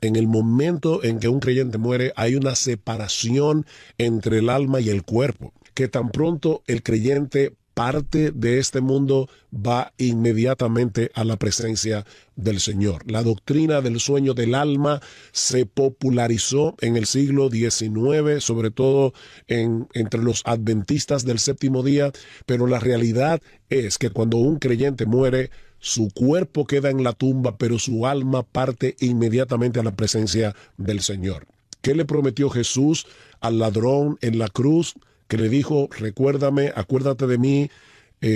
En el momento en que un creyente muere, hay una separación entre el alma y el cuerpo, que tan pronto el creyente parte de este mundo, va inmediatamente a la presencia del Señor. La doctrina del sueño del alma se popularizó en el siglo XIX, sobre todo entre los adventistas del séptimo día, pero la realidad es que cuando un creyente muere, su cuerpo queda en la tumba, pero su alma parte inmediatamente a la presencia del Señor. ¿Qué le prometió Jesús al ladrón en la cruz? Que le dijo, recuérdame, acuérdate de mí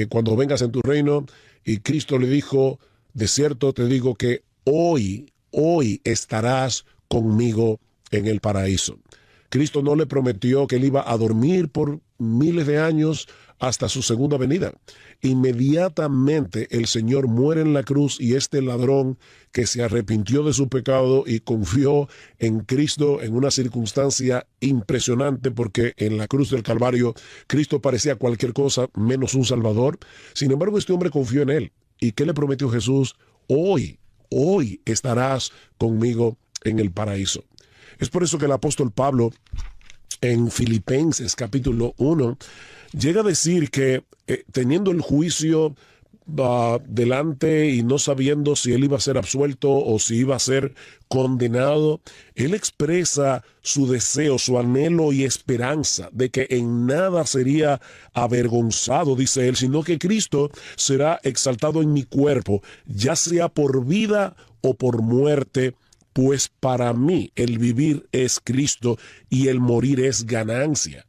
cuando vengas en tu reino. Y Cristo le dijo, de cierto te digo que hoy estarás conmigo en el paraíso. Cristo no le prometió que él iba a dormir por miles de años hasta su segunda venida. Inmediatamente el Señor muere en la cruz y este ladrón que se arrepintió de su pecado y confió en Cristo en una circunstancia impresionante, porque en la cruz del Calvario Cristo parecía cualquier cosa menos un Salvador. Sin embargo, este hombre confió en él. ¿Y qué le prometió Jesús? Hoy estarás conmigo en el paraíso. Es por eso que el apóstol Pablo en Filipenses capítulo 1 llega a decir que teniendo el juicio delante y no sabiendo si él iba a ser absuelto o si iba a ser condenado, él expresa su deseo, su anhelo y esperanza de que en nada sería avergonzado, dice él, sino que Cristo será exaltado en mi cuerpo, ya sea por vida o por muerte. Pues para mí el vivir es Cristo y el morir es ganancia.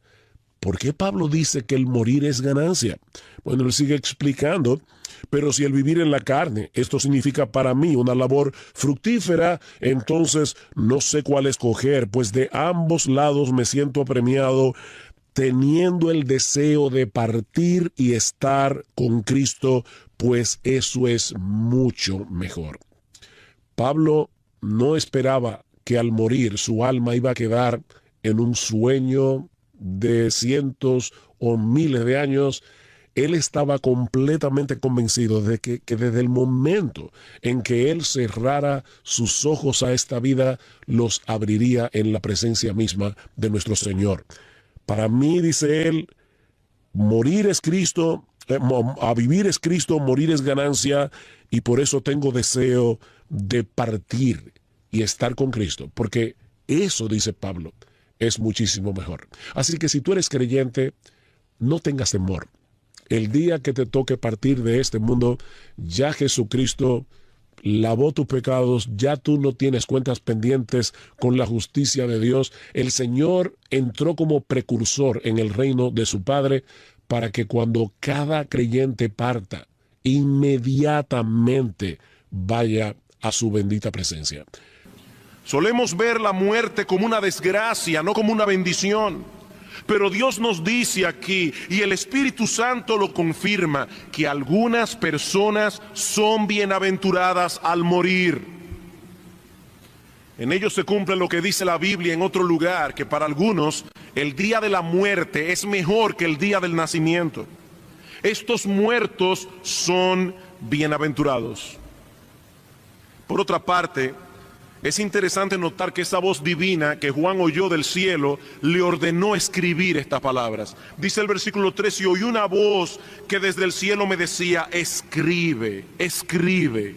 ¿Por qué Pablo dice que el morir es ganancia? Bueno, él sigue explicando, pero si el vivir en la carne, esto significa para mí una labor fructífera, entonces no sé cuál escoger, pues de ambos lados me siento apremiado, teniendo el deseo de partir y estar con Cristo, pues eso es mucho mejor. Pablo no esperaba que al morir su alma iba a quedar en un sueño de cientos o miles de años. Él estaba completamente convencido de que desde el momento en que él cerrara sus ojos a esta vida, los abriría en la presencia misma de nuestro Señor. Para mí, dice él, morir es Cristo, a vivir es Cristo, morir es ganancia, y por eso tengo deseo de partir y estar con Cristo, porque eso, dice Pablo, es muchísimo mejor. Así que si tú eres creyente, no tengas temor. El día que te toque partir de este mundo, ya Jesucristo lavó tus pecados, ya tú no tienes cuentas pendientes con la justicia de Dios. El Señor entró como precursor en el reino de su Padre para que cuando cada creyente parta, inmediatamente vaya a su bendita presencia. Solemos ver la muerte como una desgracia, no como una bendición. Pero Dios nos dice aquí, y el Espíritu Santo lo confirma, que algunas personas son bienaventuradas al morir. En ellos se cumple lo que dice la Biblia en otro lugar, que para algunos el día de la muerte es mejor que el día del nacimiento. Estos muertos son bienaventurados. Por otra parte, es interesante notar que esa voz divina que Juan oyó del cielo le ordenó escribir estas palabras. Dice el versículo 3, y oí una voz que desde el cielo me decía, escribe, escribe.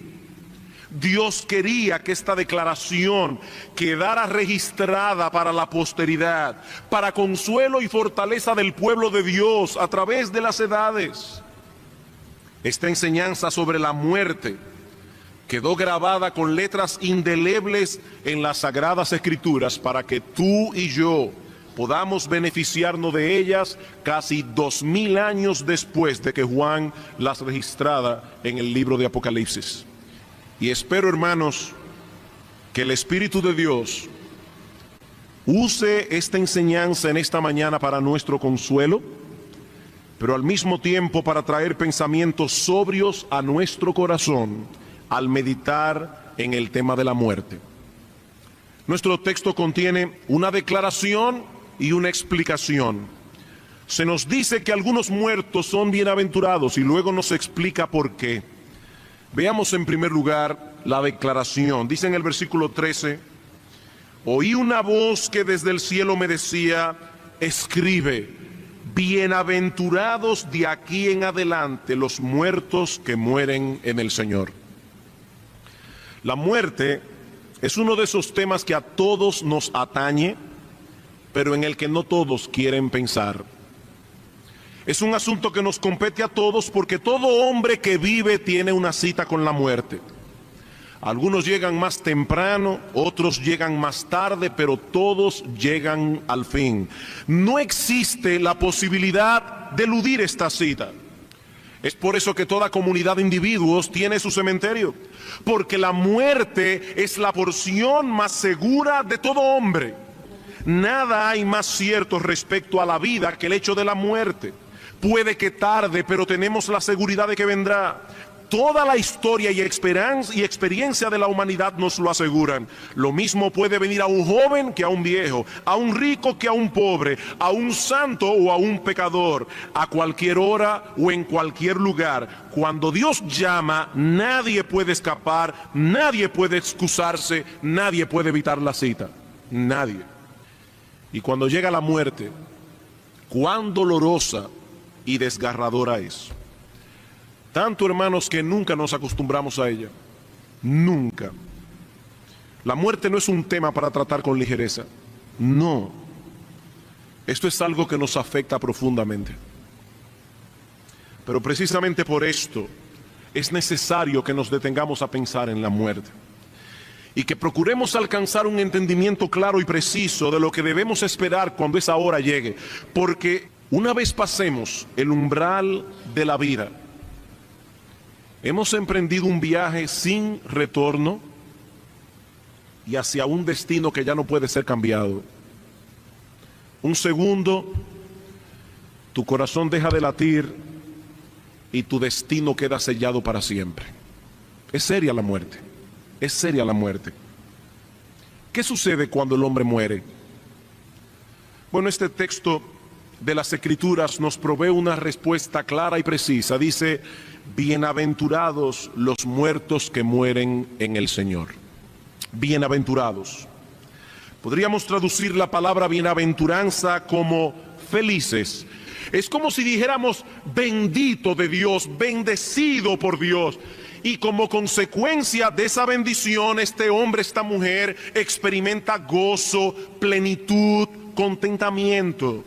Dios quería que esta declaración quedara registrada para la posteridad, para consuelo y fortaleza del pueblo de Dios a través de las edades. Esta enseñanza sobre la muerte quedó grabada con letras indelebles en las Sagradas Escrituras para que tú y yo podamos beneficiarnos de ellas casi 2000 años después de que Juan las registrara en el libro de Apocalipsis. Y espero, hermanos, que el Espíritu de Dios use esta enseñanza en esta mañana para nuestro consuelo, pero al mismo tiempo para traer pensamientos sobrios a nuestro corazón al meditar en el tema de la muerte. Nuestro texto contiene una declaración y una explicación. Se nos dice que algunos muertos son bienaventurados y luego nos explica por qué. Veamos en primer lugar la declaración. Dice en el versículo 13, oí una voz que desde el cielo me decía, escribe, bienaventurados de aquí en adelante los muertos que mueren en el Señor. La muerte es uno de esos temas que a todos nos atañe, pero en el que no todos quieren pensar. Es un asunto que nos compete a todos porque todo hombre que vive tiene una cita con la muerte. Algunos llegan más temprano, otros llegan más tarde, pero todos llegan al fin. No existe la posibilidad de eludir esta cita. Es por eso que toda comunidad de individuos tiene su cementerio, porque la muerte es la porción más segura de todo hombre. Nada hay más cierto respecto a la vida que el hecho de la muerte. Puede que tarde, pero tenemos la seguridad de que vendrá. Toda la historia y experiencia de la humanidad nos lo aseguran. Lo mismo puede venir a un joven que a un viejo, a un rico que a un pobre, a un santo o a un pecador, a cualquier hora o en cualquier lugar. Cuando Dios llama, nadie puede escapar, nadie puede excusarse, nadie puede evitar la cita. Nadie. Y cuando llega la muerte, cuán dolorosa y desgarradora es. Tanto, hermanos, que nunca nos acostumbramos a ella. Nunca. La muerte no es un tema para tratar con ligereza. No. Esto es algo que nos afecta profundamente. Pero precisamente por esto es necesario que nos detengamos a pensar en la muerte. Y que procuremos alcanzar un entendimiento claro y preciso de lo que debemos esperar cuando esa hora llegue. Porque una vez pasemos el umbral de la vida, hemos emprendido un viaje sin retorno y hacia un destino que ya no puede ser cambiado. Un segundo, tu corazón deja de latir y tu destino queda sellado para siempre. Es seria la muerte, es seria la muerte. ¿Qué sucede cuando el hombre muere? Bueno, este texto de las Escrituras nos provee una respuesta clara y precisa. Dice, bienaventurados los muertos que mueren en el Señor. Bienaventurados. Podríamos traducir la palabra bienaventuranza como felices. Es como si dijéramos bendito de Dios, bendecido por Dios. Y como consecuencia de esa bendición, este hombre, esta mujer experimenta gozo, plenitud, contentamiento.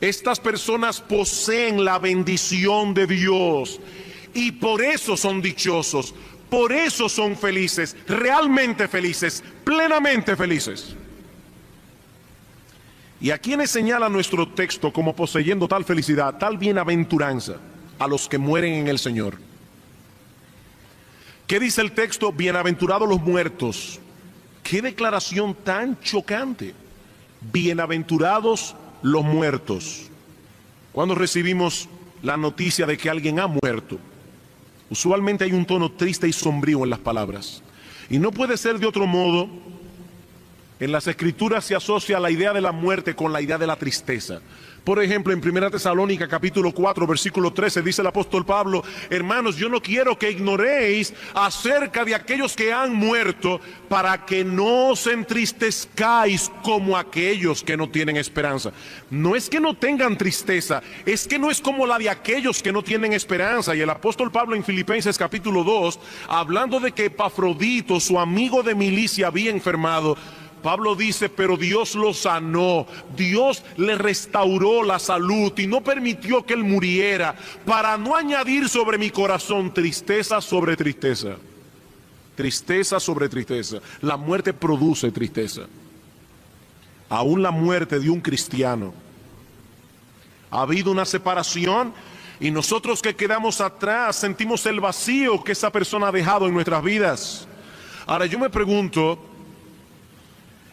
Estas personas poseen la bendición de Dios y por eso son dichosos, por eso son felices, realmente felices, plenamente felices. ¿Y a quiénes señala nuestro texto como poseyendo tal felicidad, tal bienaventuranza? A los que mueren en el Señor. ¿Qué dice el texto? Bienaventurados los muertos. ¡Qué declaración tan chocante! Bienaventurados los muertos. Cuando recibimos la noticia de que alguien ha muerto, usualmente hay un tono triste y sombrío en las palabras. Y no puede ser de otro modo. En las Escrituras se asocia la idea de la muerte con la idea de la tristeza. Por ejemplo, en 1 Tesalónica capítulo 4, versículo 13, dice el apóstol Pablo, hermanos, yo no quiero que ignoréis acerca de aquellos que han muerto, para que no os entristezcáis como aquellos que no tienen esperanza. No es que no tengan tristeza, es que no es como la de aquellos que no tienen esperanza. Y el apóstol Pablo en Filipenses capítulo 2, hablando de que Epafrodito, su amigo de milicia, había enfermado, Pablo dice, pero Dios lo sanó, Dios le restauró la salud y no permitió que él muriera, para no añadir sobre mi corazón tristeza sobre tristeza. Tristeza sobre tristeza. La muerte produce tristeza. Aún la muerte de un cristiano. Ha habido una separación y nosotros que quedamos atrás sentimos el vacío que esa persona ha dejado en nuestras vidas. Ahora yo me pregunto,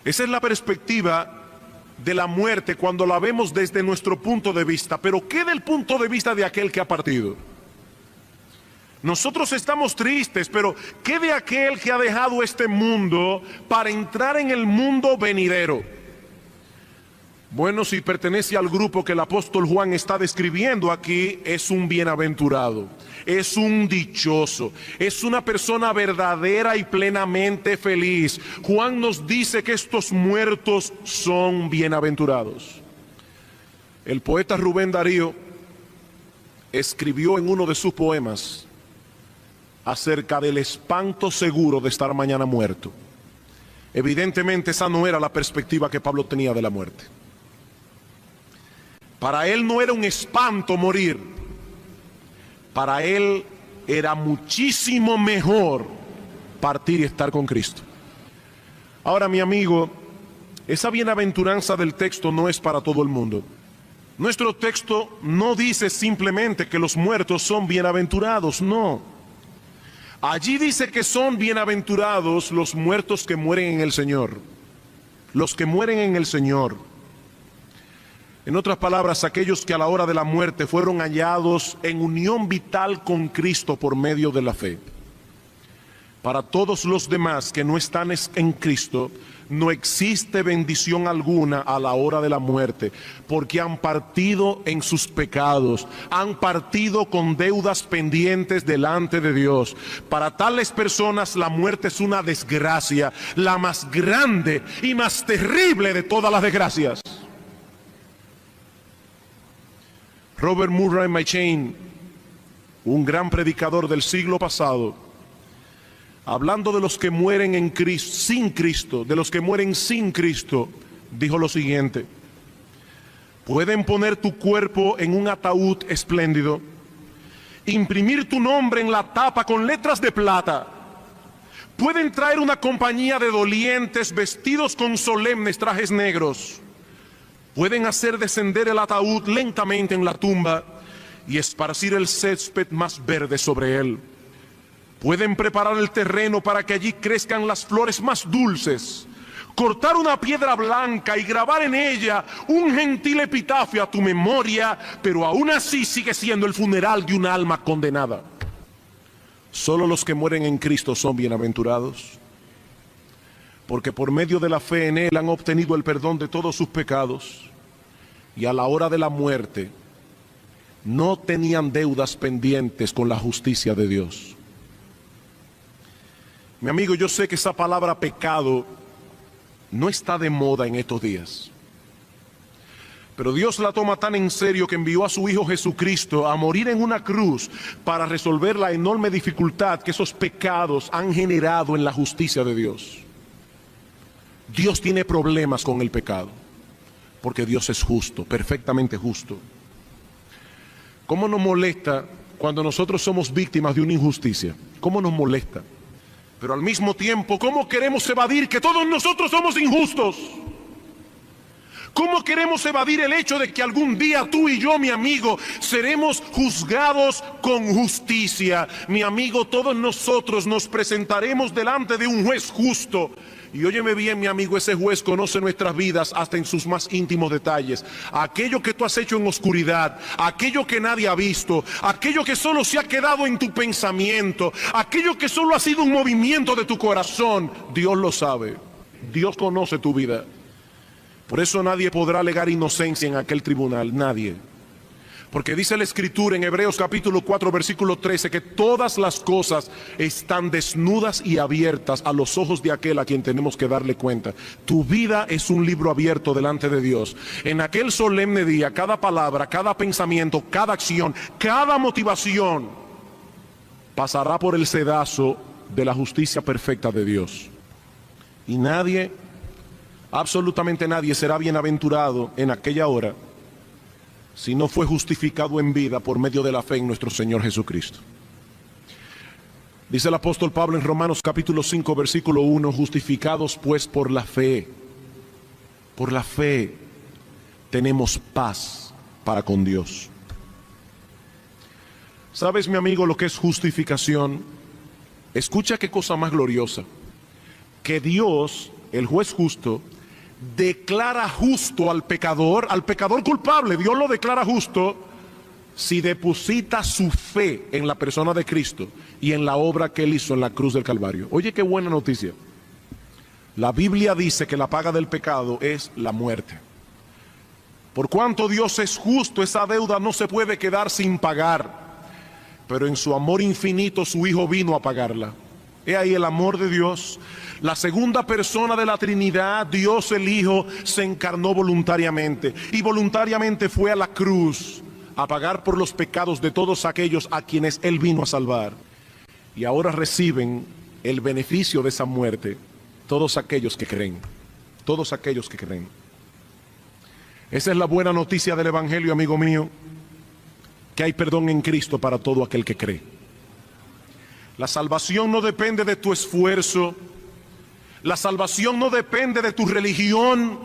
esa es la perspectiva de la muerte cuando la vemos desde nuestro punto de vista. Pero ¿qué del punto de vista de aquel que ha partido? Nosotros estamos tristes, pero ¿qué de aquel que ha dejado este mundo para entrar en el mundo venidero? Bueno, si pertenece al grupo que el apóstol Juan está describiendo aquí, es un bienaventurado, es un dichoso, es una persona verdadera y plenamente feliz. Juan nos dice que estos muertos son bienaventurados. El poeta Rubén Darío escribió en uno de sus poemas acerca del espanto seguro de estar mañana muerto. Evidentemente esa no era la perspectiva que Pablo tenía de la muerte. Para él no era un espanto morir. Para él era muchísimo mejor partir y estar con Cristo. Ahora, mi amigo, esa bienaventuranza del texto no es para todo el mundo. Nuestro texto no dice simplemente que los muertos son bienaventurados, no. Allí dice que son bienaventurados los muertos que mueren en el Señor. Los que mueren en el Señor. En otras palabras, aquellos que a la hora de la muerte fueron hallados en unión vital con Cristo por medio de la fe. Para todos los demás que no están en Cristo, no existe bendición alguna a la hora de la muerte, porque han partido en sus pecados, han partido con deudas pendientes delante de Dios. Para tales personas la muerte es una desgracia, la más grande y más terrible de todas las desgracias. Robert Murray McCheyne, un gran predicador del siglo pasado, hablando de los que mueren en Cristo, sin Cristo, de los que mueren sin Cristo, dijo lo siguiente: pueden poner tu cuerpo en un ataúd espléndido, imprimir tu nombre en la tapa con letras de plata, pueden traer una compañía de dolientes vestidos con solemnes trajes negros, pueden hacer descender el ataúd lentamente en la tumba y esparcir el césped más verde sobre él. Pueden preparar el terreno para que allí crezcan las flores más dulces, cortar una piedra blanca y grabar en ella un gentil epitafio a tu memoria, pero aún así sigue siendo el funeral de un alma condenada. Solo los que mueren en Cristo son bienaventurados, porque por medio de la fe en Él han obtenido el perdón de todos sus pecados, y a la hora de la muerte no tenían deudas pendientes con la justicia de Dios. Mi amigo, yo sé que esa palabra pecado no está de moda en estos días, pero Dios la toma tan en serio que envió a su Hijo Jesucristo a morir en una cruz para resolver la enorme dificultad que esos pecados han generado en la justicia de Dios. Dios tiene problemas con el pecado, porque Dios es justo, perfectamente justo. ¿Cómo nos molesta cuando nosotros somos víctimas de una injusticia? ¿Cómo nos molesta? Pero al mismo tiempo, ¿cómo queremos evadir que todos nosotros somos injustos? ¿Cómo queremos evadir el hecho de que algún día tú y yo, mi amigo, seremos juzgados con justicia? Mi amigo, todos nosotros nos presentaremos delante de un juez justo. Y óyeme bien, mi amigo, ese juez conoce nuestras vidas hasta en sus más íntimos detalles. Aquello que tú has hecho en oscuridad, aquello que nadie ha visto, aquello que solo se ha quedado en tu pensamiento, aquello que solo ha sido un movimiento de tu corazón, Dios lo sabe. Dios conoce tu vida. Por eso nadie podrá alegar inocencia en aquel tribunal, nadie. Porque dice la Escritura en Hebreos capítulo 4 versículo 13 que todas las cosas están desnudas y abiertas a los ojos de aquel a quien tenemos que darle cuenta. Tu vida es un libro abierto delante de Dios. En aquel solemne día, cada palabra, cada pensamiento, cada acción, cada motivación pasará por el sedazo de la justicia perfecta de Dios. Y nadie, absolutamente nadie, será bienaventurado en aquella hora si no fue justificado en vida por medio de la fe en nuestro Señor Jesucristo. Dice el apóstol Pablo en Romanos capítulo 5 versículo 1, justificados pues por la fe tenemos paz para con Dios. ¿Sabes, mi amigo, lo que es justificación? Escucha qué cosa más gloriosa, que Dios, el juez justo, declara justo al pecador culpable. Dios lo declara justo si deposita su fe en la persona de Cristo y en la obra que Él hizo en la cruz del Calvario. Oye, qué buena noticia. La Biblia dice que la paga del pecado es la muerte. Por cuanto Dios es justo, esa deuda no se puede quedar sin pagar. Pero en su amor infinito su Hijo vino a pagarla. He ahí el amor de Dios. La segunda persona de la Trinidad, Dios el Hijo, se encarnó voluntariamente. Y voluntariamente fue a la cruz a pagar por los pecados de todos aquellos a quienes Él vino a salvar. Y ahora reciben el beneficio de esa muerte todos aquellos que creen. Todos aquellos que creen. Esa es la buena noticia del Evangelio, amigo mío, que hay perdón en Cristo para todo aquel que cree. La salvación no depende de tu esfuerzo. La salvación no depende de tu religión.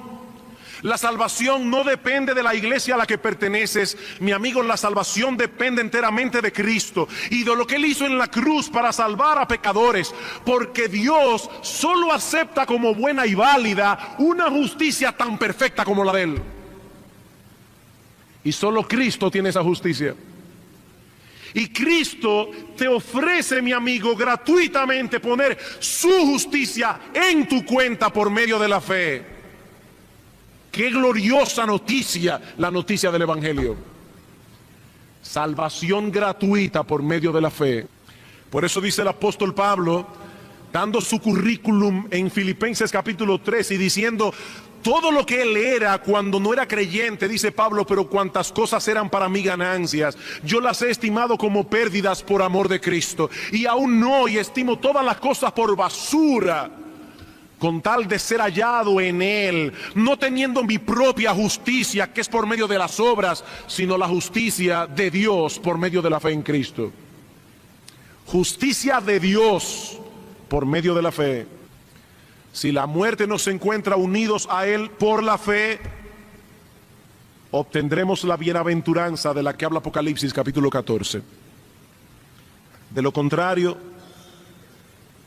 La salvación no depende de la iglesia a la que perteneces. Mi amigo, la salvación depende enteramente de Cristo y de lo que Él hizo en la cruz para salvar a pecadores. Porque Dios solo acepta como buena y válida una justicia tan perfecta como la de Él. Y solo Cristo tiene esa justicia. Y Cristo te ofrece, mi amigo, gratuitamente poner su justicia en tu cuenta por medio de la fe. Qué gloriosa noticia, la noticia del Evangelio. Salvación gratuita por medio de la fe. Por eso dice el apóstol Pablo, dando su currículum en Filipenses capítulo 3 y diciendo todo lo que él era cuando no era creyente, dice Pablo, pero cuantas cosas eran para mí ganancias, yo las he estimado como pérdidas por amor de Cristo. Y aún hoy estimo todas las cosas por basura, con tal de ser hallado en Él, no teniendo mi propia justicia, que es por medio de las obras, sino la justicia de Dios por medio de la fe en Cristo. Justicia de Dios por medio de la fe. Si la muerte nos encuentra unidos a Él por la fe, obtendremos la bienaventuranza de la que habla Apocalipsis capítulo 14. De lo contrario,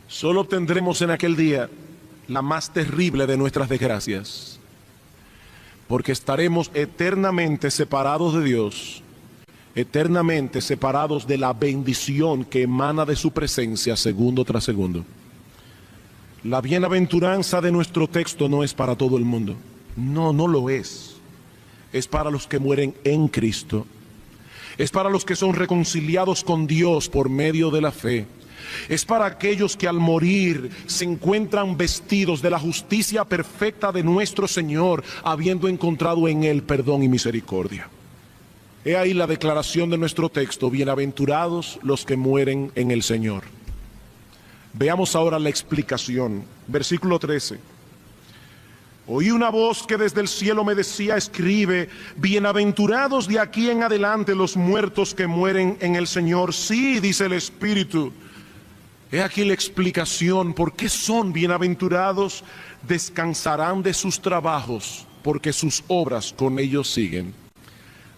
solo obtendremos en aquel día la más terrible de nuestras desgracias, porque estaremos eternamente separados de Dios, eternamente separados de la bendición que emana de su presencia segundo tras segundo. La bienaventuranza de nuestro texto no es para todo el mundo. No, no lo es. Es para los que mueren en Cristo. Es para los que son reconciliados con Dios por medio de la fe. Es para aquellos que al morir se encuentran vestidos de la justicia perfecta de nuestro Señor, habiendo encontrado en Él perdón y misericordia. He ahí la declaración de nuestro texto: bienaventurados los que mueren en el Señor. Veamos ahora la explicación. Versículo 13. Oí una voz que desde el cielo me decía: escribe, bienaventurados de aquí en adelante los muertos que mueren en el Señor. Sí, dice el Espíritu. He aquí la explicación. ¿Por qué son bienaventurados? Descansarán de sus trabajos, porque sus obras con ellos siguen.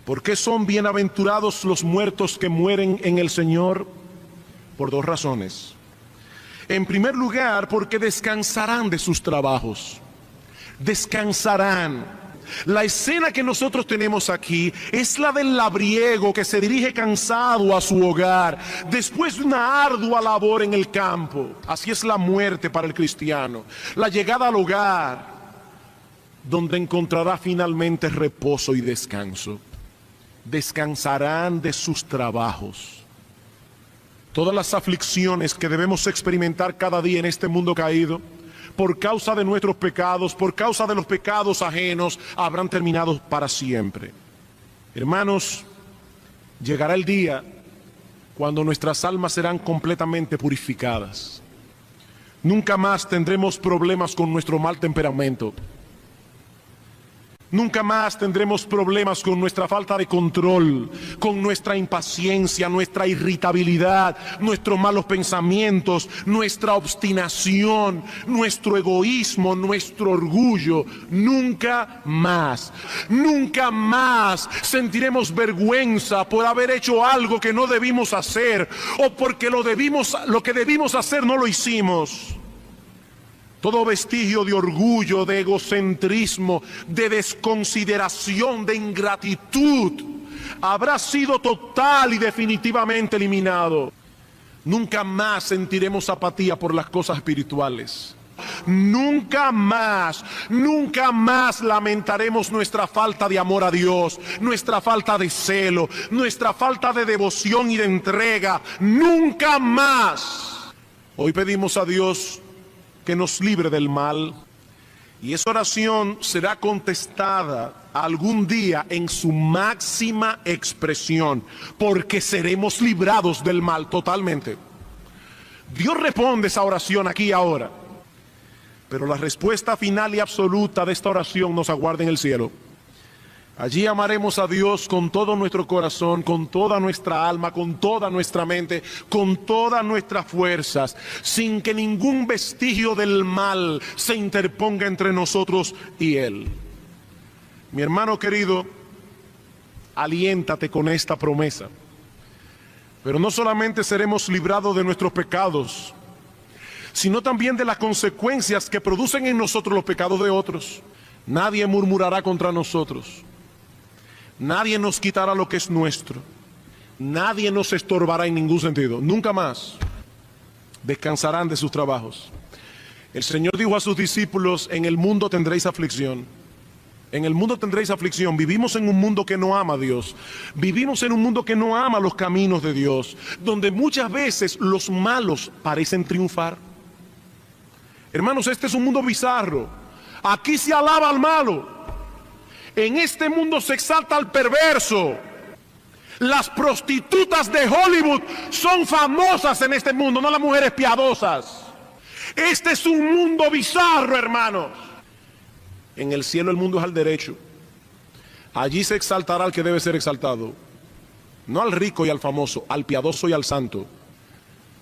¿Por qué son bienaventurados los muertos que mueren en el Señor? Por dos razones. En primer lugar, porque descansarán de sus trabajos. Descansarán. La escena que nosotros tenemos aquí es la del labriego que se dirige cansado a su hogar después de una ardua labor en el campo. Así es la muerte para el cristiano. La llegada al hogar, donde encontrará finalmente reposo y descanso. Descansarán de sus trabajos. Todas las aflicciones que debemos experimentar cada día en este mundo caído, por causa de nuestros pecados, por causa de los pecados ajenos, habrán terminado para siempre. Hermanos, llegará el día cuando nuestras almas serán completamente purificadas. Nunca más tendremos problemas con nuestro mal temperamento. Nunca más tendremos problemas con nuestra falta de control, con nuestra impaciencia, nuestra irritabilidad, nuestros malos pensamientos, nuestra obstinación, nuestro egoísmo, nuestro orgullo. Nunca más, nunca más sentiremos vergüenza por haber hecho algo que no debimos hacer o porque lo que debimos hacer no lo hicimos. Todo vestigio de orgullo, de egocentrismo, de desconsideración, de ingratitud, habrá sido total y definitivamente eliminado. Nunca más sentiremos apatía por las cosas espirituales. nunca más lamentaremos nuestra falta de amor a Dios, nuestra falta de celo, nuestra falta de devoción y de entrega. Nunca más. Hoy pedimos a Dios que nos libre del mal, y esa oración será contestada algún día en su máxima expresión, porque seremos librados del mal totalmente. Dios responde esa oración aquí y ahora, pero la respuesta final y absoluta de esta oración nos aguarda en el cielo. Allí amaremos a Dios con todo nuestro corazón, con toda nuestra alma, con toda nuestra mente, con todas nuestras fuerzas, sin que ningún vestigio del mal se interponga entre nosotros y Él. Mi hermano querido, aliéntate con esta promesa. Pero no solamente seremos librados de nuestros pecados, sino también de las consecuencias que producen en nosotros los pecados de otros. Nadie murmurará contra nosotros. Nadie nos quitará lo que es nuestro. Nadie nos estorbará en ningún sentido. Nunca más descansarán de sus trabajos. El Señor dijo a sus discípulos: en el mundo tendréis aflicción. En el mundo tendréis aflicción. Vivimos en un mundo que no ama a Dios. Vivimos en un mundo que no ama los caminos de Dios, donde muchas veces los malos parecen triunfar. Hermanos, este es un mundo bizarro. Aquí se alaba al malo. En este mundo se exalta al perverso. Las prostitutas de Hollywood son famosas en este mundo, no las mujeres piadosas. Este es un mundo bizarro, hermanos. En el cielo el mundo es al derecho. Allí se exaltará al que debe ser exaltado. No al rico y al famoso, al piadoso y al santo.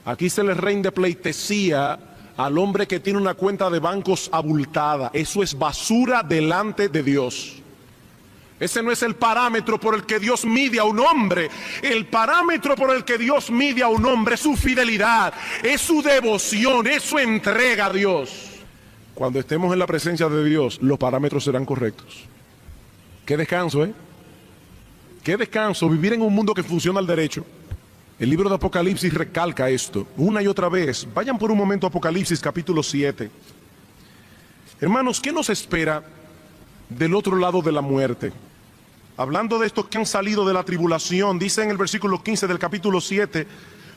Aquí se le rinde pleitesía al hombre que tiene una cuenta de bancos abultada. Eso es basura delante de Dios. Ese no es el parámetro por el que Dios mide a un hombre. El parámetro por el que Dios mide a un hombre es su fidelidad, es su devoción, es su entrega a Dios. Cuando estemos en la presencia de Dios, los parámetros serán correctos. Qué descanso, ¿eh? Qué descanso vivir en un mundo que funciona al derecho. El libro de Apocalipsis recalca esto una y otra vez. Vayan por un momento a Apocalipsis capítulo 7. Hermanos, ¿qué nos espera del otro lado de la muerte? Hablando de estos que han salido de la tribulación, dice en el versículo 15 del capítulo 7: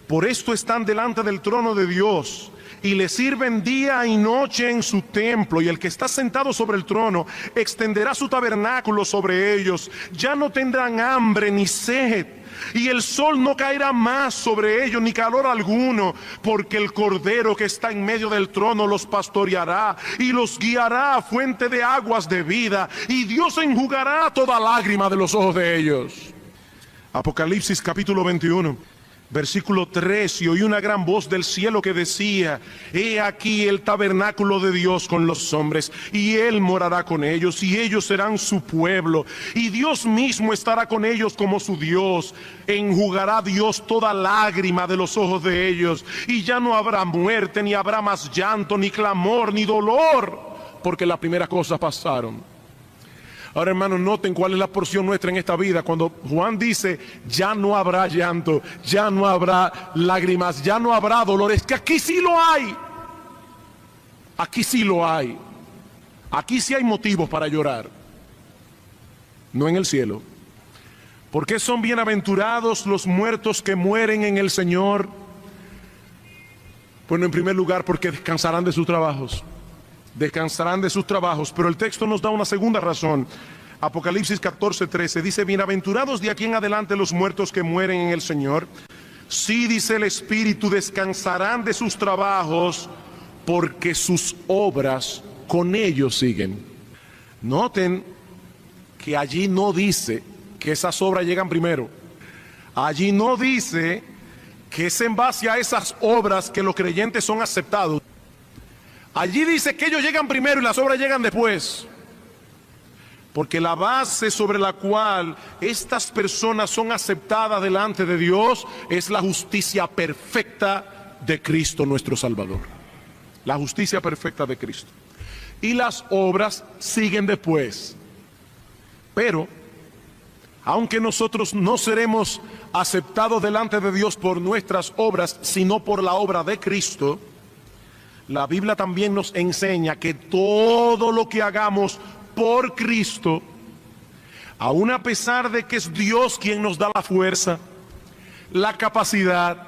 por esto están delante del trono de Dios y le sirven día y noche en su templo, y el que está sentado sobre el trono extenderá su tabernáculo sobre ellos. Ya no tendrán hambre ni sed, y el sol no caerá más sobre ellos, ni calor alguno, porque el Cordero que está en medio del trono los pastoreará y los guiará a fuente de aguas de vida, y Dios enjugará toda lágrima de los ojos de ellos. Apocalipsis capítulo 21. Versículo 3: y oí una gran voz del cielo que decía: he aquí el tabernáculo de Dios con los hombres, y Él morará con ellos, y ellos serán su pueblo, y Dios mismo estará con ellos como su Dios. Enjugará Dios toda lágrima de los ojos de ellos, y ya no habrá muerte, ni habrá más llanto, ni clamor, ni dolor, porque las primeras cosas pasaron. Ahora, hermanos, noten cuál es la porción nuestra en esta vida. Cuando Juan dice: ya no habrá llanto, ya no habrá lágrimas, ya no habrá dolor, es que aquí sí lo hay. Aquí sí lo hay. Aquí sí hay motivos para llorar. No en el cielo. ¿Por qué son bienaventurados los muertos que mueren en el Señor? Bueno, en primer lugar, porque descansarán de sus trabajos. Descansarán de sus trabajos. Pero el texto nos da una segunda razón. Apocalipsis 14:13 dice: bienaventurados de aquí en adelante los muertos que mueren en el Señor. Sí, dice el Espíritu, descansarán de sus trabajos, porque sus obras con ellos siguen. Noten que allí no dice que esas obras llegan primero. Allí no dice que es en base a esas obras que los creyentes son aceptados. Allí dice que ellos llegan primero y las obras llegan después. Porque la base sobre la cual estas personas son aceptadas delante de Dios es la justicia perfecta de Cristo nuestro Salvador. La justicia perfecta de Cristo. Y las obras siguen después. Pero, aunque nosotros no seremos aceptados delante de Dios por nuestras obras, sino por la obra de Cristo, La Biblia también nos enseña que todo lo que hagamos por Cristo, aun a pesar de que es Dios quien nos da la fuerza, la capacidad,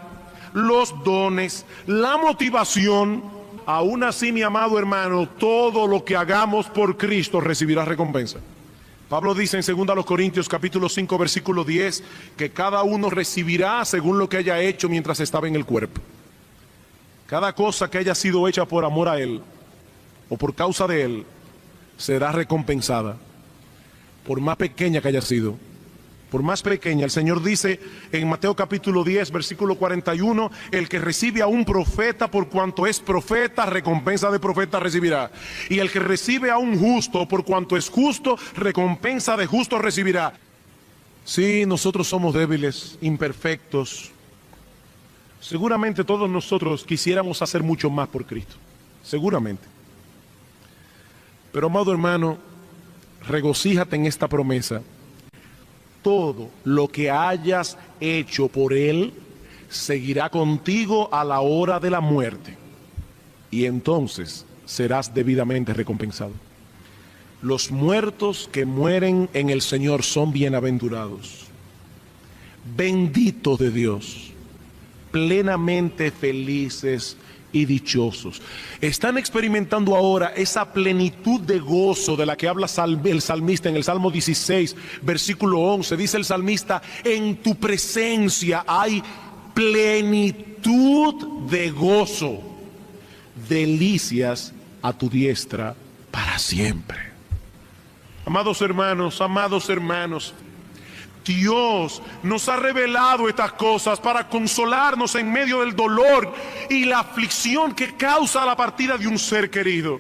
los dones, la motivación, aún así, mi amado hermano, todo lo que hagamos por Cristo recibirá recompensa. Pablo dice en 2 Corintios capítulo 5 versículo 10 que cada uno recibirá según lo que haya hecho mientras estaba en el cuerpo. Cada cosa que haya sido hecha por amor a Él o por causa de Él será recompensada, por más pequeña que haya sido. Por más pequeña, el Señor dice en Mateo capítulo 10 versículo 41, el que recibe a un profeta por cuanto es profeta, recompensa de profeta recibirá. Y el que recibe a un justo por cuanto es justo, recompensa de justo recibirá. Sí, nosotros somos débiles, imperfectos. Seguramente todos nosotros quisiéramos hacer mucho más por Cristo, seguramente. Pero amado hermano, regocíjate en esta promesa. Todo lo que hayas hecho por Él seguirá contigo a la hora de la muerte, y entonces serás debidamente recompensado. Los muertos que mueren en el Señor son bienaventurados, benditos de Dios, plenamente felices y dichosos. Están experimentando ahora esa plenitud de gozo de la que habla el salmista en el Salmo 16, versículo 11. Dice el salmista: en tu presencia hay plenitud de gozo, delicias a tu diestra para siempre. Amados hermanos, Dios nos ha revelado estas cosas para consolarnos en medio del dolor y la aflicción que causa la partida de un ser querido.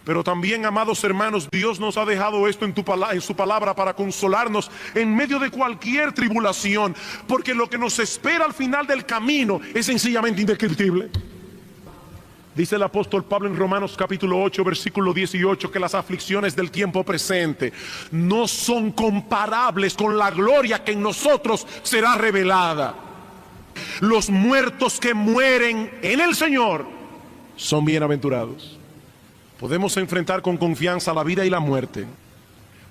Pero también, amados hermanos, Dios nos ha dejado esto en su palabra para consolarnos en medio de cualquier tribulación, porque lo que nos espera al final del camino es sencillamente indescriptible. Dice el apóstol Pablo en Romanos capítulo 8 versículo 18 que las aflicciones del tiempo presente no son comparables con la gloria que en nosotros será revelada. Los muertos que mueren en el Señor son bienaventurados. Podemos enfrentar con confianza la vida y la muerte.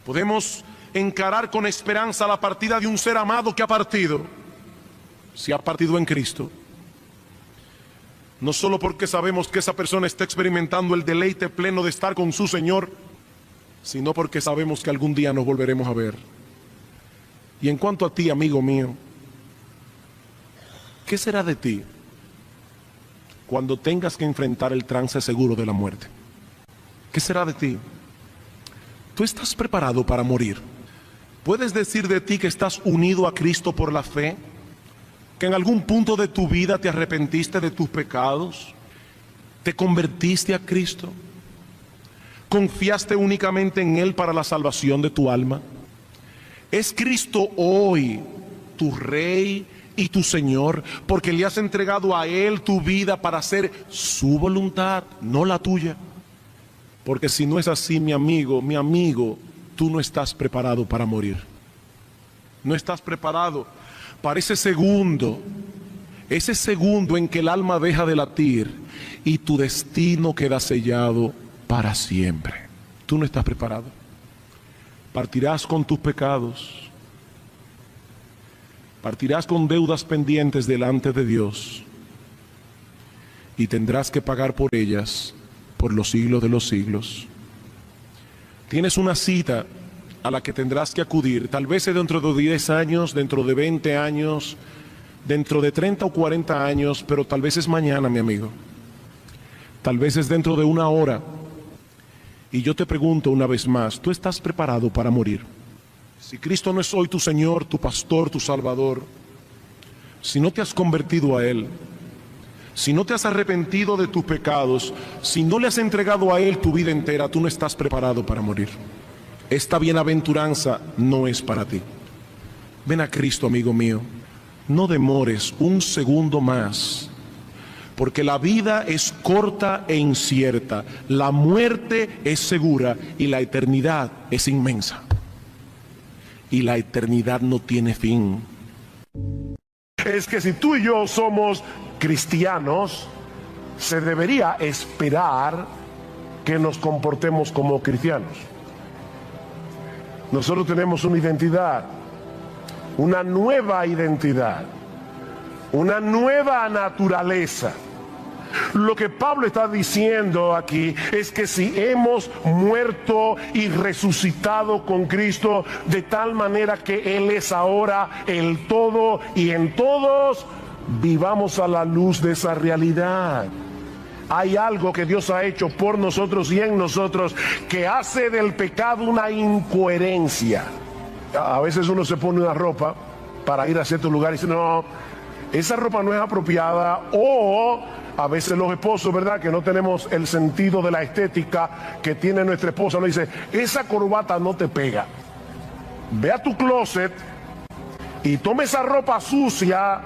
Podemos encarar con esperanza la partida de un ser amado que ha partido, si ha partido en Cristo. No solo porque sabemos que esa persona está experimentando el deleite pleno de estar con su Señor, sino porque sabemos que algún día nos volveremos a ver. Y en cuanto a ti, amigo mío, ¿qué será de ti cuando tengas que enfrentar el trance seguro de la muerte? ¿Qué será de ti? ¿Tú estás preparado para morir? ¿Puedes decir de ti que estás unido a Cristo por la fe? ¿Que en algún punto de tu vida te arrepentiste de tus pecados? ¿Te convertiste a Cristo? ¿Confiaste únicamente en Él para la salvación de tu alma? ¿Es Cristo hoy tu Rey y tu Señor porque le has entregado a Él tu vida para hacer su voluntad, no la tuya? Porque si no es así, mi amigo, tú no estás preparado para morir. No estás preparado para ese segundo en que el alma deja de latir y tu destino queda sellado para siempre. Tú no estás preparado. Partirás con tus pecados, partirás con deudas pendientes delante de Dios y tendrás que pagar por ellas por los siglos de los siglos. Tienes una cita a la que tendrás que acudir, tal vez dentro de 10 años, dentro de 20 años, dentro de 30 o 40 años, pero tal vez es mañana, mi amigo. Tal vez es dentro de 1 hora. Y yo te pregunto una vez más, ¿tú estás preparado para morir? Si Cristo no es hoy tu Señor, tu pastor, tu Salvador, si no te has convertido a Él, si no te has arrepentido de tus pecados, si no le has entregado a Él tu vida entera, tú no estás preparado para morir. Esta bienaventuranza no es para ti. Ven a Cristo, amigo mío. No demores un segundo más, porque la vida es corta e incierta, la muerte es segura y la eternidad es inmensa. Y la eternidad no tiene fin. Es que si tú y yo somos cristianos, se debería esperar que nos comportemos como cristianos. Nosotros tenemos una identidad, una nueva identidad, una nueva naturaleza. Lo que Pablo está diciendo aquí es que si hemos muerto y resucitado con Cristo de tal manera que Él es ahora el todo y en todos, vivamos a la luz de esa realidad. Hay algo que Dios ha hecho por nosotros y en nosotros que hace del pecado una incoherencia. A veces uno se pone una ropa para ir a cierto lugar y dice, no, esa ropa no es apropiada. O a veces los esposos, ¿verdad?, que no tenemos el sentido de la estética que tiene nuestra esposa, nos dice, esa corbata no te pega. Ve a tu closet y toma esa ropa sucia,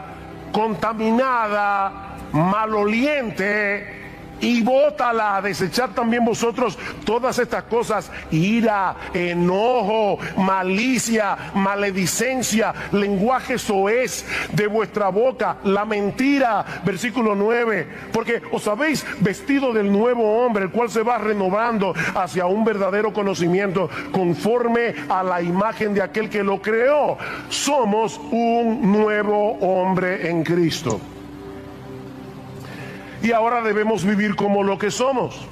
contaminada, maloliente, y bótala, a desechar también vosotros todas estas cosas: ira, enojo, malicia, maledicencia, lenguaje soez de vuestra boca, la mentira. Versículo 9, porque os habéis vestido del nuevo hombre, el cual se va renovando hacia un verdadero conocimiento conforme a la imagen de aquel que lo creó. Somos un nuevo hombre en Cristo. Y ahora debemos vivir como lo que somos.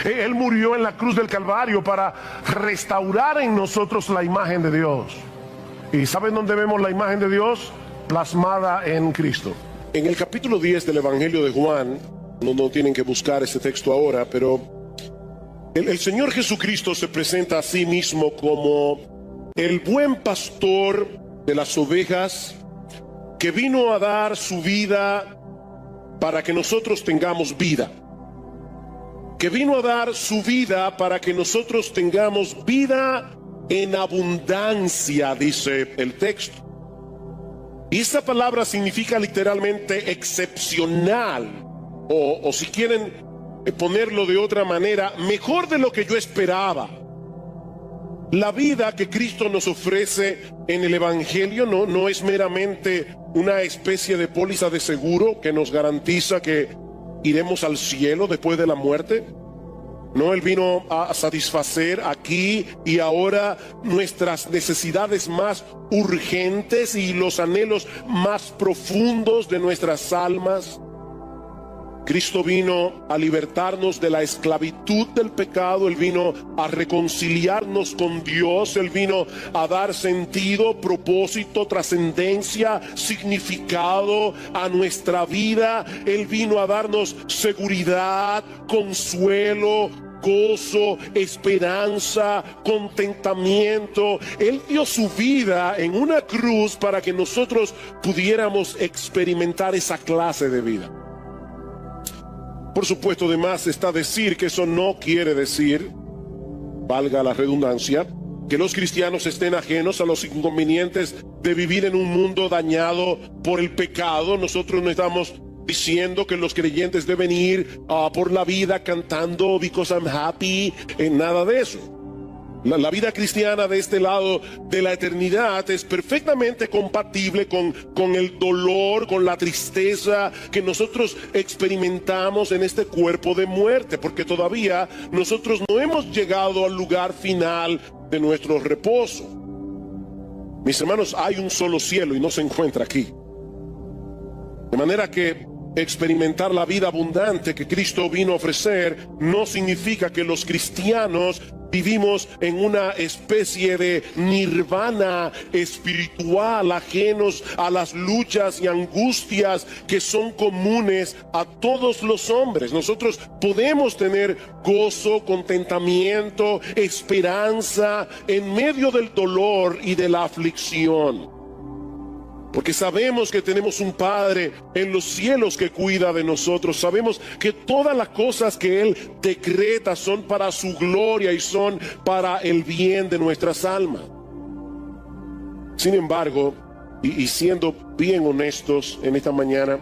Él murió en la cruz del Calvario para restaurar en nosotros la imagen de Dios. ¿Y saben dónde vemos la imagen de Dios? Plasmada en Cristo. En el capítulo 10 del Evangelio de Juan, no tienen que buscar ese texto ahora, pero el Señor Jesucristo se presenta a sí mismo como el buen pastor de las ovejas, que vino a dar su vida para que nosotros tengamos vida, que vino a dar su vida para que nosotros tengamos vida en abundancia, dice el texto. Y esta palabra significa literalmente excepcional, o si quieren ponerlo de otra manera, mejor de lo que yo esperaba. La vida que Cristo nos ofrece en el Evangelio no es meramente una especie de póliza de seguro que nos garantiza que iremos al cielo después de la muerte. No, Él vino a satisfacer aquí y ahora nuestras necesidades más urgentes y los anhelos más profundos de nuestras almas. Cristo vino a libertarnos de la esclavitud del pecado. Él vino a reconciliarnos con Dios. Él vino a dar sentido, propósito, trascendencia, significado a nuestra vida. Él vino a darnos seguridad, consuelo, gozo, esperanza, contentamiento. Él dio su vida en una cruz para que nosotros pudiéramos experimentar esa clase de vida. Por supuesto, además está decir que eso no quiere decir, valga la redundancia, que los cristianos estén ajenos a los inconvenientes de vivir en un mundo dañado por el pecado. Nosotros no estamos diciendo que los creyentes deben ir por la vida cantando "Because I'm happy", nada de eso. La vida cristiana de este lado de la eternidad es perfectamente compatible con el dolor, con la tristeza que nosotros experimentamos en este cuerpo de muerte, porque todavía nosotros no hemos llegado al lugar final de nuestro reposo. Mis hermanos, hay un solo cielo y no se encuentra aquí. De manera que experimentar la vida abundante que Cristo vino a ofrecer no significa que los cristianos vivimos en una especie de nirvana espiritual, ajenos a las luchas y angustias que son comunes a todos los hombres. Nosotros podemos tener gozo, contentamiento, esperanza en medio del dolor y de la aflicción, porque sabemos que tenemos un Padre en los cielos que cuida de nosotros. Sabemos que todas las cosas que Él decreta son para su gloria y son para el bien de nuestras almas. Sin embargo, y siendo bien honestos en esta mañana,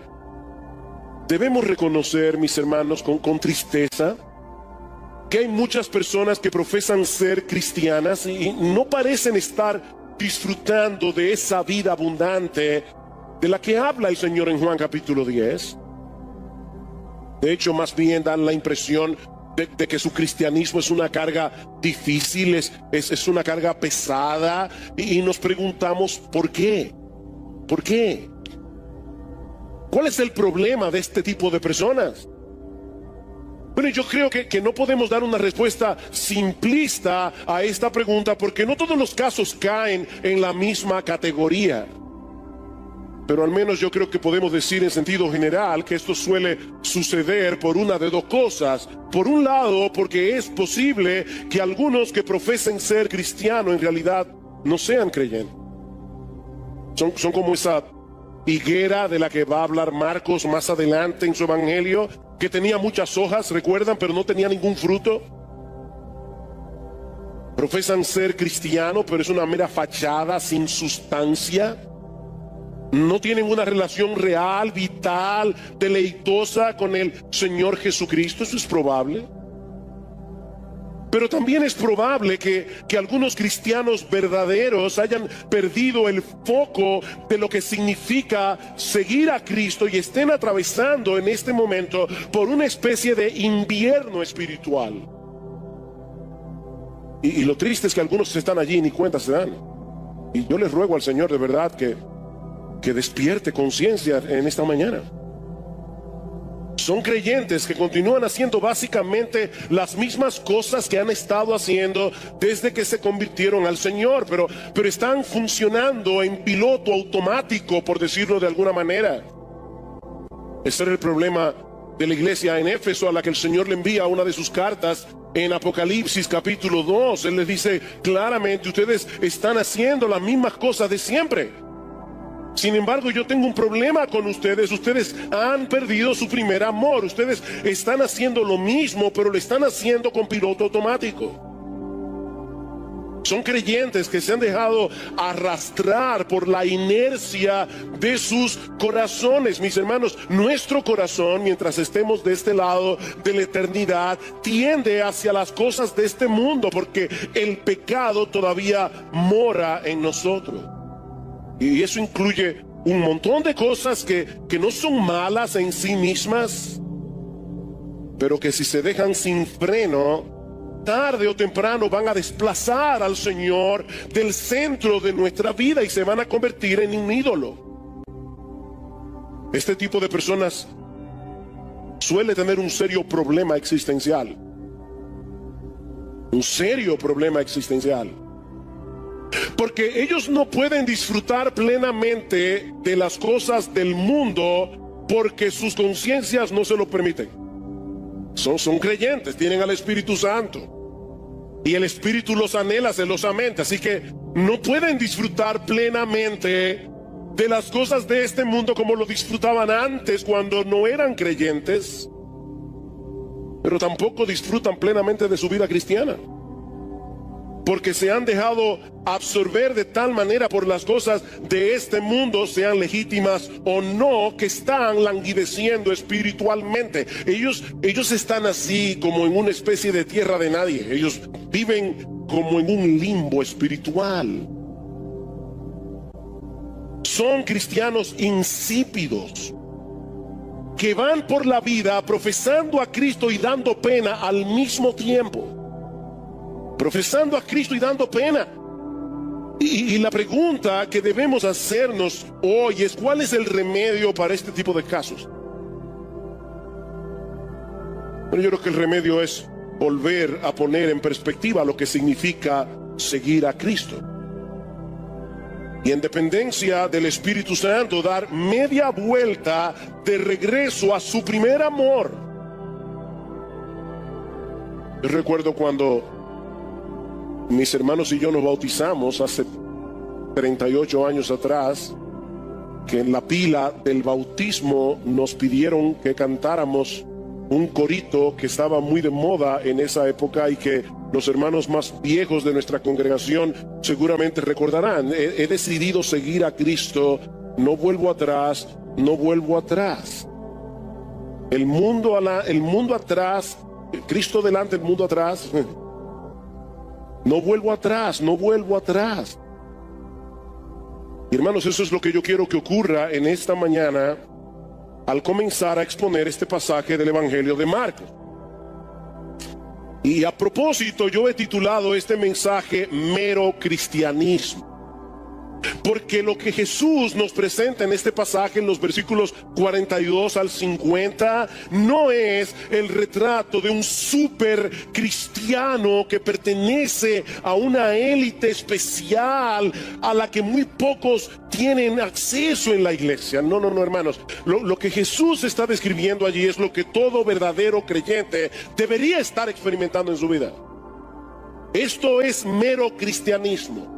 debemos reconocer, mis hermanos, con tristeza, que hay muchas personas que profesan ser cristianas y no parecen estar disfrutando de esa vida abundante de la que habla el Señor en Juan capítulo 10. De hecho, más bien dan la impresión de que su cristianismo es una carga difícil, es una carga pesada, y nos preguntamos ¿por qué? ¿Por qué? ¿Cuál es el problema de este tipo de personas? Bueno, yo creo que no podemos dar una respuesta simplista a esta pregunta, porque no todos los casos caen en la misma categoría. Pero al menos yo creo que podemos decir en sentido general que esto suele suceder por una de dos cosas. Por un lado, porque es posible que algunos que profesen ser cristianos en realidad no sean creyentes. Son como esa higuera de la que va a hablar Marcos más adelante en su evangelio, que tenía muchas hojas, recuerdan, pero no tenía ningún fruto. Profesan ser cristianos, pero es una mera fachada sin sustancia. No tienen una relación real, vital, deleitosa con el Señor Jesucristo. Eso es probable. Pero también es probable que algunos cristianos verdaderos hayan perdido el foco de lo que significa seguir a Cristo y estén atravesando en este momento por una especie de invierno espiritual. Y lo triste es que algunos están allí y ni cuenta se dan. Y yo les ruego al Señor de verdad que despierte conciencia en esta mañana. Son creyentes que continúan haciendo básicamente las mismas cosas que han estado haciendo desde que se convirtieron al Señor, pero están funcionando en piloto automático, por decirlo de alguna manera. Ese era el problema de la iglesia en Éfeso, a la que el Señor le envía una de sus cartas en Apocalipsis capítulo 2. Él les dice claramente: ustedes están haciendo las mismas cosas de siempre. Sin embargo, yo tengo un problema con ustedes. Ustedes han perdido su primer amor. Ustedes están haciendo lo mismo, pero lo están haciendo con piloto automático. Son creyentes que se han dejado arrastrar por la inercia de sus corazones. Mis hermanos, nuestro corazón, mientras estemos de este lado de la eternidad, tiende hacia las cosas de este mundo, porque el pecado todavía mora en nosotros. Y eso incluye un montón de cosas que no son malas en sí mismas, pero que si se dejan sin freno, tarde o temprano van a desplazar al Señor del centro de nuestra vida y se van a convertir en un ídolo. Este tipo de personas suele tener un serio problema existencial. Un serio problema existencial. Porque ellos no pueden disfrutar plenamente de las cosas del mundo porque sus conciencias no se lo permiten. Son creyentes, tienen al Espíritu Santo y el Espíritu los anhela celosamente, así que no pueden disfrutar plenamente de las cosas de este mundo como lo disfrutaban antes cuando no eran creyentes, pero tampoco disfrutan plenamente de su vida cristiana, porque se han dejado absorber de tal manera por las cosas de este mundo, sean legítimas o no, que están languideciendo espiritualmente. Ellos están así como en una especie de tierra de nadie. Ellos viven como en un limbo espiritual. Son cristianos insípidos que van por la vida profesando a Cristo y dando pena al mismo tiempo. Profesando a Cristo y dando pena. Y la pregunta que debemos hacernos hoy es: ¿cuál es el remedio para este tipo de casos? Pero yo creo que el remedio es volver a poner en perspectiva lo que significa seguir a Cristo. Y en dependencia del Espíritu Santo, dar media vuelta de regreso a su primer amor. Yo recuerdo cuando mis hermanos y yo nos bautizamos hace 38 años atrás, que en la pila del bautismo nos pidieron que cantáramos un corito que estaba muy de moda en esa época y que los hermanos más viejos de nuestra congregación seguramente recordarán. He decidido seguir a Cristo, no vuelvo atrás, no vuelvo atrás. El mundo atrás, Cristo delante, el mundo atrás. No vuelvo atrás, no vuelvo atrás. Y hermanos, eso es lo que yo quiero que ocurra en esta mañana al comenzar a exponer este pasaje del Evangelio de Marcos. Y a propósito, yo he titulado este mensaje Mero Cristianismo. Porque lo que Jesús nos presenta en este pasaje, en los versículos 42 al 50, no es el retrato de un super cristiano que pertenece a una élite especial a la que muy pocos tienen acceso en la iglesia. No, hermanos. Lo que Jesús está describiendo allí es lo que todo verdadero creyente debería estar experimentando en su vida. Esto es mero cristianismo.